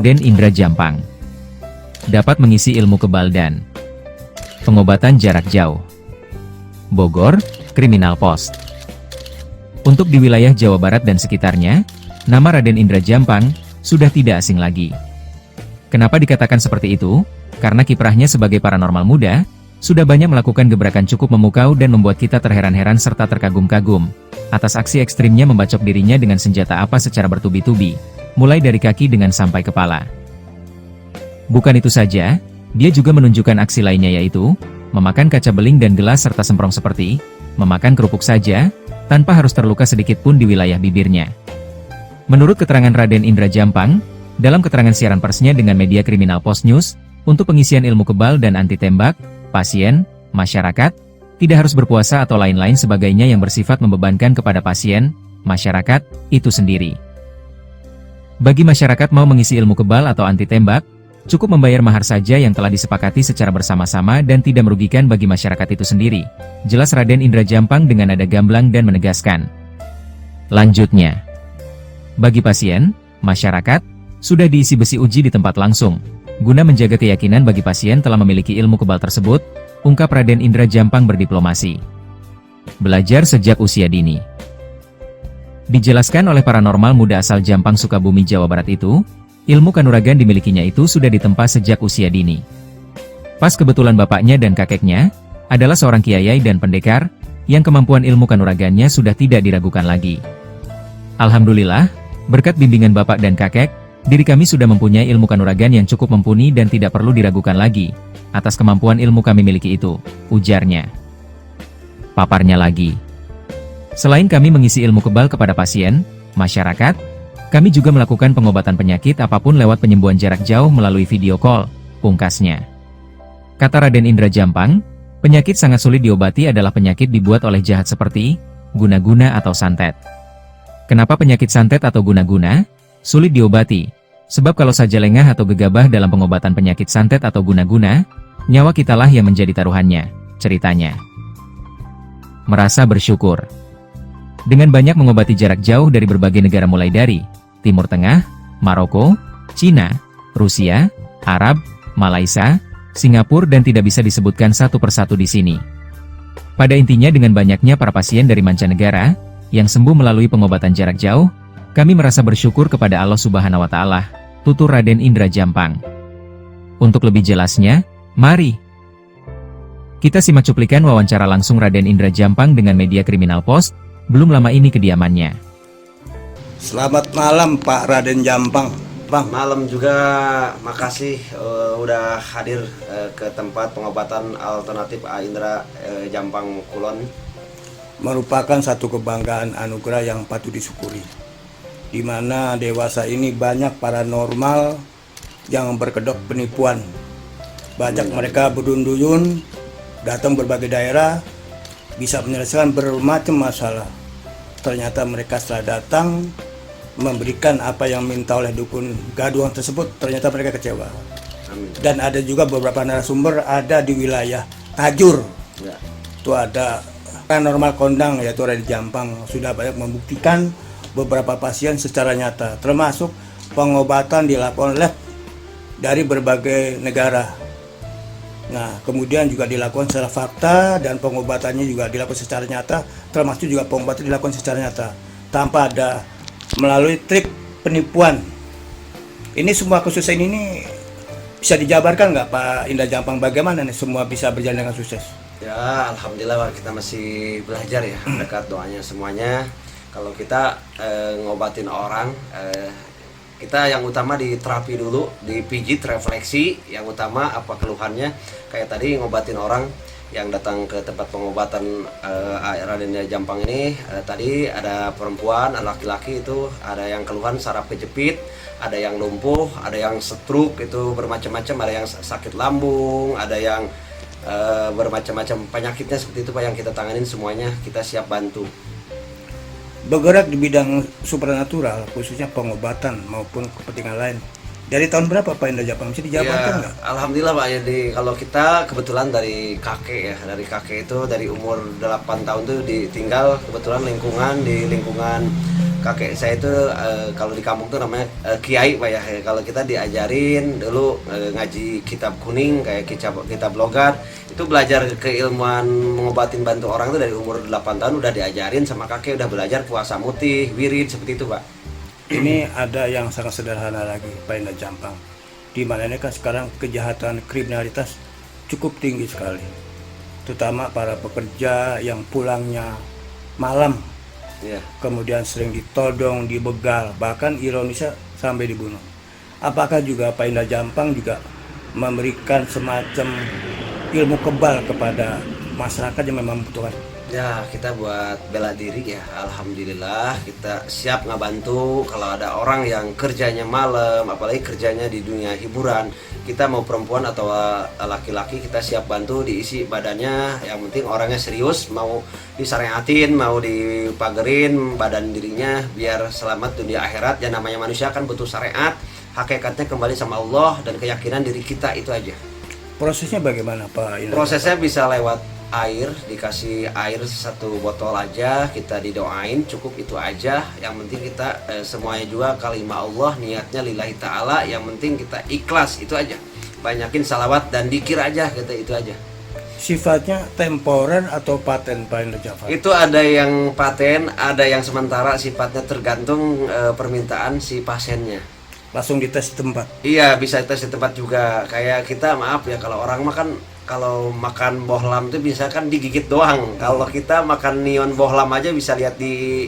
Raden Indra Jampang dapat mengisi ilmu kebal dan pengobatan jarak jauh. Bogor, Kriminal Post. Untuk di wilayah Jawa Barat dan sekitarnya, nama Raden Indra Jampang sudah tidak asing lagi. Kenapa dikatakan seperti itu? Karena kiprahnya sebagai paranormal muda, sudah banyak melakukan gebrakan cukup memukau dan membuat kita terheran-heran serta terkagum-kagum atas aksi ekstrimnya membacok dirinya dengan senjata apa secara bertubi-tubi, mulai dari kaki dengan sampai kepala. Bukan itu saja, dia juga menunjukkan aksi lainnya yaitu memakan kaca beling dan gelas serta semprong seperti memakan kerupuk saja, tanpa harus terluka sedikit pun di wilayah bibirnya. Menurut keterangan Raden Indra Jampang, dalam keterangan siaran persnya dengan media Kriminal Post News, untuk pengisian ilmu kebal dan anti tembak, pasien, masyarakat, tidak harus berpuasa atau lain-lain sebagainya yang bersifat membebankan kepada pasien, masyarakat, itu sendiri. Bagi masyarakat mau mengisi ilmu kebal atau anti tembak, cukup membayar mahar saja yang telah disepakati secara bersama-sama dan tidak merugikan bagi masyarakat itu sendiri. Jelas Raden Indra Jampang dengan nada gamblang dan menegaskan. Lanjutnya, bagi pasien, masyarakat, sudah diisi besi uji di tempat langsung. Guna menjaga keyakinan bagi pasien telah memiliki ilmu kebal tersebut, ungkap Raden Indra Jampang berdiplomasi. Belajar sejak usia dini. Dijelaskan oleh paranormal muda asal Jampang Sukabumi Jawa Barat itu, ilmu kanuragan dimilikinya itu sudah ditempa sejak usia dini. Pas kebetulan bapaknya dan kakeknya adalah seorang kiai dan pendekar, yang kemampuan ilmu kanuragannya sudah tidak diragukan lagi. Alhamdulillah, berkat bimbingan bapak dan kakek, diri kami sudah mempunyai ilmu kanuragan yang cukup mumpuni dan tidak perlu diragukan lagi atas kemampuan ilmu kami miliki itu, ujarnya. Paparnya lagi. Selain kami mengisi ilmu kebal kepada pasien, masyarakat, kami juga melakukan pengobatan penyakit apapun lewat penyembuhan jarak jauh melalui video call, pungkasnya. Kata Raden Indra Jampang, penyakit sangat sulit diobati adalah penyakit dibuat oleh jahat seperti guna-guna atau santet. Kenapa penyakit santet atau guna-guna sulit diobati? Sebab kalau saja lengah atau gegabah dalam pengobatan penyakit santet atau guna-guna, nyawa kitalah yang menjadi taruhannya, ceritanya. Merasa bersyukur. Dengan banyak mengobati jarak jauh dari berbagai negara mulai dari Timur Tengah, Maroko, Cina, Rusia, Arab, Malaysia, Singapura dan tidak bisa disebutkan satu persatu di sini. Pada intinya dengan banyaknya para pasien dari mancanegara yang sembuh melalui pengobatan jarak jauh, kami merasa bersyukur kepada Allah Subhanahu wa Ta'ala, tutur Raden Indra Jampang. Untuk lebih jelasnya, mari kita simak cuplikan wawancara langsung Raden Indra Jampang dengan media Kriminal Post, belum lama ini kediamannya. Selamat malam Pak Raden Jampang. Bang, malam juga, makasih udah hadir ke tempat pengobatan alternatif Indra Jampang Kulon. Merupakan satu kebanggaan anugerah yang patut disyukuri. Di mana dewasa ini banyak paranormal yang berkedok penipuan. Banyak mereka berduyun-duyun, datang berbagai daerah, bisa menyelesaikan bermacam masalah. Ternyata mereka setelah datang, memberikan apa yang minta oleh dukun gaduhan tersebut, ternyata mereka kecewa. Amin. Dan ada juga beberapa narasumber ada di wilayah Tajur. Ya. Itu ada paranormal kondang yaitu Raden Jampang sudah banyak membuktikan beberapa pasien secara nyata, termasuk pengobatan dilakukan oleh dari berbagai negara. Nah, kemudian juga dilakukan secara fakta dan pengobatannya juga dilakukan secara nyata, termasuk juga pengobatan dilakukan secara nyata tanpa ada melalui trik penipuan. Ini semua kasus ini bisa dijabarkan nggak Pak Indra Jampang, bagaimana nih semua bisa berjalan dengan sukses? Ya, alhamdulillah kita masih belajar ya, dekat doanya semuanya. Kalau kita ngobatin orang, kita yang utama di terapi dulu, dipijit, refleksi, yang utama apa keluhannya. Kayak tadi ngobatin orang yang datang ke tempat pengobatan Raden Jampang ini, tadi ada perempuan, ada laki-laki itu, ada yang keluhan saraf kejepit, ada yang lumpuh, ada yang stroke itu bermacam-macam, ada yang sakit lambung, ada yang bermacam-macam penyakitnya seperti itu Pak, yang kita tanganin semuanya, kita siap bantu. Bergerak di bidang supranatural, khususnya pengobatan maupun kepentingan lain. Dari tahun berapa Pak Indra Jampang? Bisa dijabarkan nggak? Ya, alhamdulillah Pak, jadi kalau kita kebetulan dari kakek ya, dari kakek itu dari umur 8 tahun tuh ditinggal kebetulan di lingkungan kakek saya itu kalau di kampung tuh namanya kiai Pak ya. Kalau kita diajarin dulu ngaji kitab kuning kayak kitab logat, itu belajar keilmuan mengobatin bantu orang itu dari umur 8 tahun udah diajarin sama kakek, udah belajar puasa mutih, wirid seperti itu Pak. Ini ada yang sangat sederhana lagi Pak Indah Jampang, di mana ini kan sekarang kejahatan kriminalitas cukup tinggi sekali, terutama para pekerja yang pulangnya malam, kemudian sering ditodong, dibegal, bahkan ironisnya sampai dibunuh. Apakah juga Pak Indah Jampang juga memberikan semacam ilmu kebal kepada masyarakat yang memang membutuhkan? Ya, kita buat bela diri ya, alhamdulillah kita siap ngebantu kalau ada orang yang kerjanya malam, apalagi kerjanya di dunia hiburan. Kita mau perempuan atau laki-laki, kita siap bantu diisi badannya, yang penting orangnya serius, mau disyariatin, mau dipagerin badan dirinya biar selamat dunia akhirat. Ya namanya manusia kan butuh syariat, hakikatnya kembali sama Allah dan keyakinan diri kita, itu aja. Prosesnya bagaimana Pak Indah? Prosesnya bisa lewat air, dikasih air 1 botol aja, kita didoain, cukup itu aja. Yang penting kita semuanya juga kalimah Allah, niatnya lillahi ta'ala, yang penting kita ikhlas, itu aja. Banyakin salawat dan dikir aja gitu, itu aja. Sifatnya temporer atau paten Pak Indah Jampang? Itu ada yang paten, ada yang sementara, sifatnya tergantung permintaan si pasiennya. Langsung dites di tempat? Iya, bisa tes di tempat juga. Kayak kita, maaf ya, kalau orang makan, kalau makan bohlam itu bisa kan digigit doang. Kalau kita makan neon bohlam aja bisa lihat di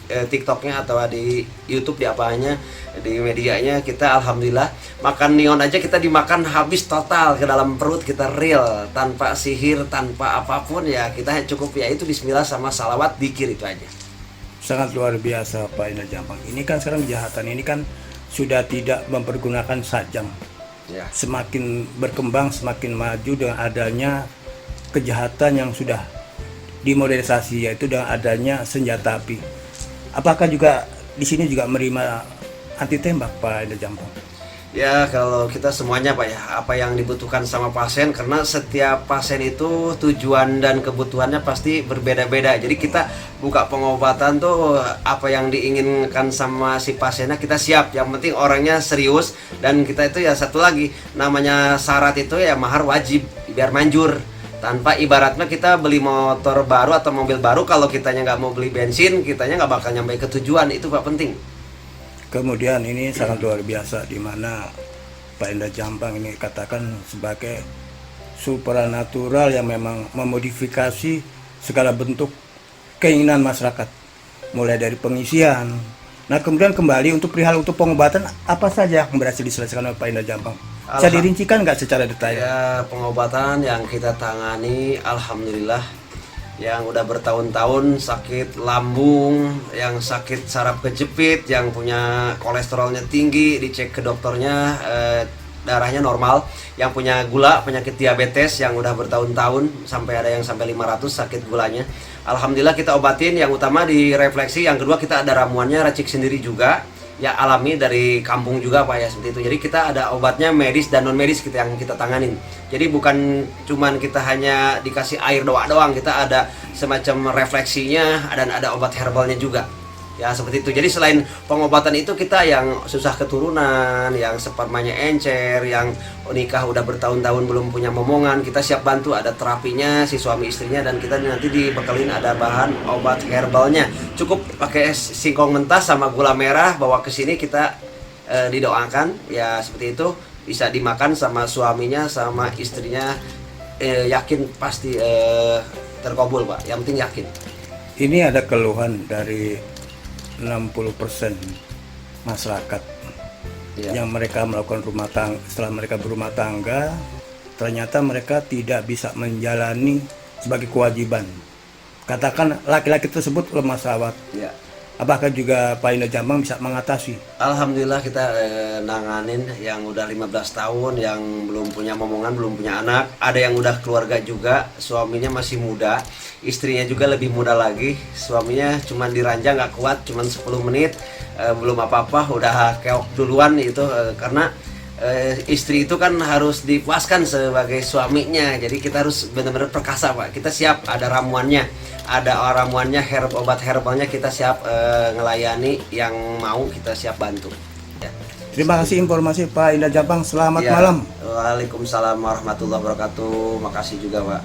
TikToknya atau di YouTube, di apanya, di medianya. Kita alhamdulillah makan neon aja kita dimakan habis total ke dalam perut kita, real, tanpa sihir, tanpa apapun ya. Kita cukup ya itu bismillah sama salawat, dikir, itu aja. Sangat luar biasa Pak Indah Jampang. Ini kan sekarang kejahatan ini kan sudah tidak mempergunakan sajam. Ya. Semakin berkembang, semakin maju dengan adanya kejahatan yang sudah dimodernisasi, yaitu dengan adanya senjata api. Apakah juga di sini juga menerima anti tembak Pak Indah Jampang? Ya, kalau kita semuanya Pak ya, apa yang dibutuhkan sama pasien, karena setiap pasien itu tujuan dan kebutuhannya pasti berbeda-beda. Jadi kita buka pengobatan tuh apa yang diinginkan sama si pasiennya kita siap. Yang penting orangnya serius, dan kita itu ya satu lagi, namanya syarat itu ya mahar wajib biar manjur. Tanpa ibaratnya kita beli motor baru atau mobil baru, kalau kitanya nggak mau beli bensin, kitanya nggak bakal nyampe ke tujuan. Itu Pak, penting. Kemudian ini sangat luar biasa, di mana Pak Indah Jampang ini katakan sebagai supranatural yang memang memodifikasi segala bentuk keinginan masyarakat, mulai dari pengisian. Nah, kemudian kembali untuk perihal untuk pengobatan, apa saja yang berhasil diselesaikan oleh Pak Indah Jampang? Bisa dirincikan nggak secara detail? Ya, pengobatan yang kita tangani alhamdulillah, yang udah bertahun-tahun sakit lambung, yang sakit saraf kejepit, yang punya kolesterolnya tinggi, dicek ke dokternya darahnya normal, yang punya gula, penyakit diabetes yang udah bertahun-tahun, sampai ada yang sampai 500 sakit gulanya. Alhamdulillah kita obatin, yang utama di refleksi, yang kedua kita ada ramuannya, racik sendiri juga. Ya alami dari kampung juga Pak ya, seperti itu. Jadi kita ada obatnya medis dan non medis kita yang kita tanganin. Jadi bukan cuman kita hanya dikasih air doang, kita ada semacam refleksinya dan ada obat herbalnya juga. Ya seperti itu. Jadi selain pengobatan itu, kita yang susah keturunan, yang spermanya encer, yang nikah udah bertahun-tahun belum punya momongan, kita siap bantu. Ada terapinya si suami istrinya, dan kita nanti dibekelin ada bahan obat herbalnya. Cukup pakai singkong mentah sama gula merah, bawa ke sini, kita didoakan ya seperti itu, bisa dimakan sama suaminya sama istrinya, yakin pasti terkabul Pak. Yang penting yakin. Ini ada keluhan dari 60% masyarakat yang mereka melakukan rumah tangga. Setelah mereka berumah tangga, ternyata mereka tidak bisa menjalani sebagai kewajiban. Katakan laki-laki tersebut lemah syahwat. Ya. Apakah juga Pak Indah Jampang bisa mengatasi? Alhamdulillah kita nanganin yang udah 15 tahun, yang belum punya momongan, belum punya anak. Ada yang udah keluarga juga, suaminya masih muda, istrinya juga lebih muda lagi. Suaminya cuma diranjang nggak kuat, cuma 10 menit, belum apa-apa udah keok duluan itu, karena istri itu kan harus dipuaskan sebagai suaminya. Jadi kita harus benar-benar perkasa Pak. Kita siap, ada ramuannya, ada ramuannya, obat herbalnya kita siap ngelayani, yang mau kita siap bantu. Ya. Terima kasih informasi Pak Indah Jampang. Selamat Ya, malam. Waalaikumsalam warahmatullahi wabarakatuh. Makasih juga Pak.